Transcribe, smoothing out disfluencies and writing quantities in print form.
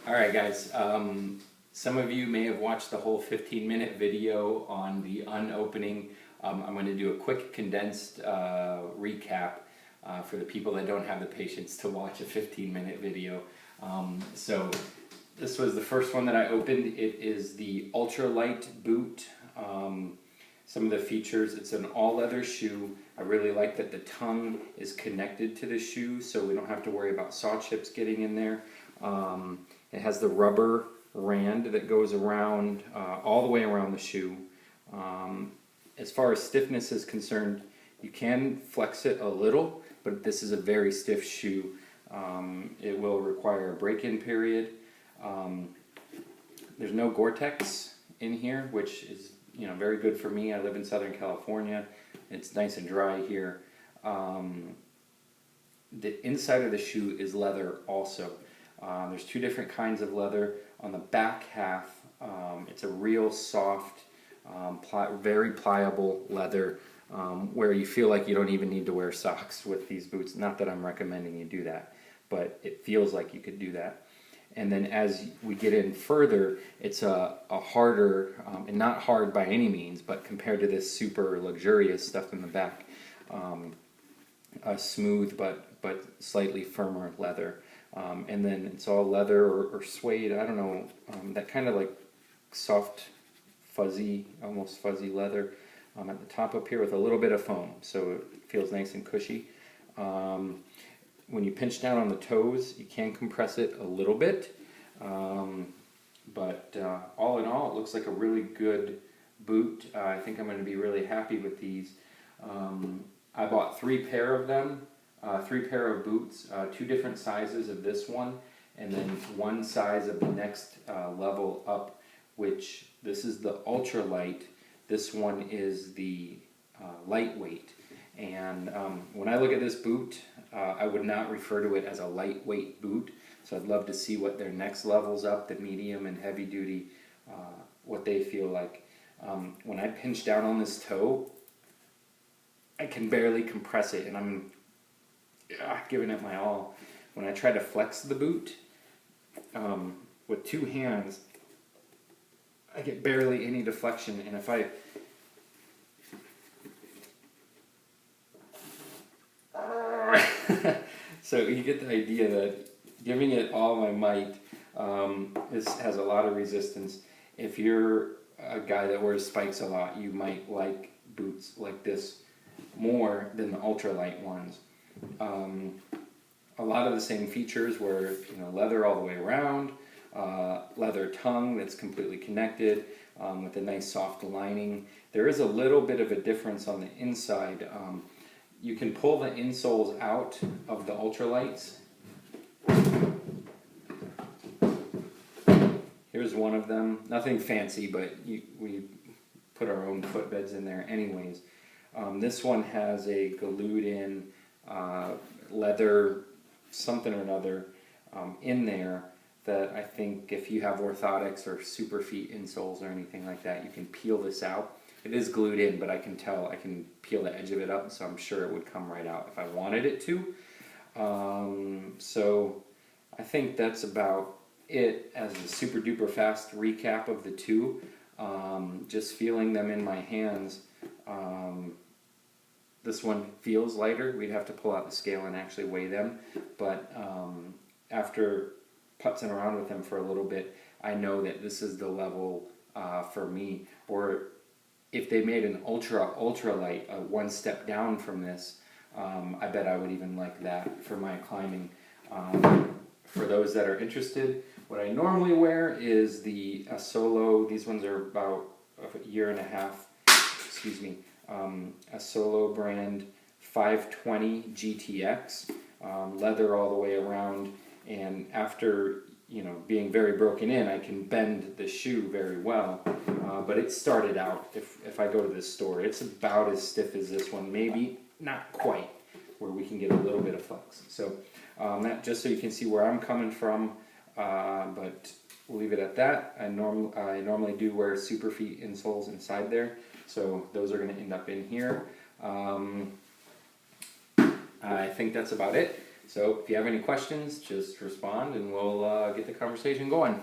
Alright guys, some of you may have watched the whole 15-minute video on the unopening. I'm going to do a quick condensed recap for the people that don't have the patience to watch a 15-minute video. So this was the first one that I opened. It is the Ultralight Boot. Some of the features, it's an all-leather shoe. I really like that the tongue is connected to the shoe so we don't have to worry about saw chips getting in there. It has the rubber rand that goes around, all the way around the shoe. As far as stiffness is concerned, you can flex it a little, but this is a very stiff shoe. It will require a break-in period. There's no Gore-Tex in here, which is very good for me. I live in Southern California. It's nice and dry here. The inside of the shoe is leather also. There's two different kinds of leather. On the back half, it's a real soft, very pliable leather where you feel like you don't even need to wear socks with these boots. Not that I'm recommending you do that, but it feels like you could do that. And then as we get in further, it's a harder, and not hard by any means, but compared to this super luxurious stuff in the back, a smooth but slightly firmer leather. And then it's all leather or suede, I don't know, that kind of like soft, fuzzy, almost fuzzy leather at the top up here with a little bit of foam, so it feels nice and cushy. When you pinch down on the toes, you can compress it a little bit, but all in all, it looks like a really good boot. I think I'm going to be really happy with these. I bought 3 pair of them. 3 pair of boots, 2 different sizes of this one, and then 1 size of the next level up, which this is the ultralight. This one is the lightweight. And when I look at this boot, I would not refer to it as a lightweight boot. So I'd love to see what their next levels up, the medium and heavy duty, what they feel like. When I pinch down on this toe, I can barely compress it, and I'm giving it my all. When I try to flex the boot with 2 hands, I get barely any deflection, and if I so you get the idea that giving it all my might has a lot of resistance. If you're a guy that wears spikes a lot, you might like boots like this more than the ultralight ones. A lot of the same features where leather all the way around, leather tongue that's completely connected with a nice soft lining. There is a little bit of a difference on the inside. You can pull the insoles out of the ultralights. Here's one of them. Nothing fancy, but we put our own footbeds in there anyways. This one has a glued-in leather something or another in there that I think if you have orthotics or super feet insoles or anything like that, you can peel this out. It is glued in, but I can tell, I can peel the edge of it up, so I'm sure it would come right out if I wanted it to. So I think that's about it as a super duper fast recap of the two. Just feeling them in my hands. This one feels lighter. We'd have to pull out the scale and actually weigh them. But after putzing around with them for a little bit, I know that this is the level for me. Or if they made an ultralight, 1 step down from this, I bet I would even like that for my climbing. For those that are interested, what I normally wear is the Solo. These ones are about a year and a half. Excuse me. A Solo brand 520 GTX, leather all the way around, and after being very broken in, I can bend the shoe very well, but it started out, if I go to this store, it's about as stiff as this one, maybe not quite, where we can get a little bit of flex. So that just so you can see where I'm coming from, but we'll leave it at that. I normally do wear super feet insoles inside there, so those are going to end up in here. I think that's about it. So if you have any questions, just respond and we'll get the conversation going.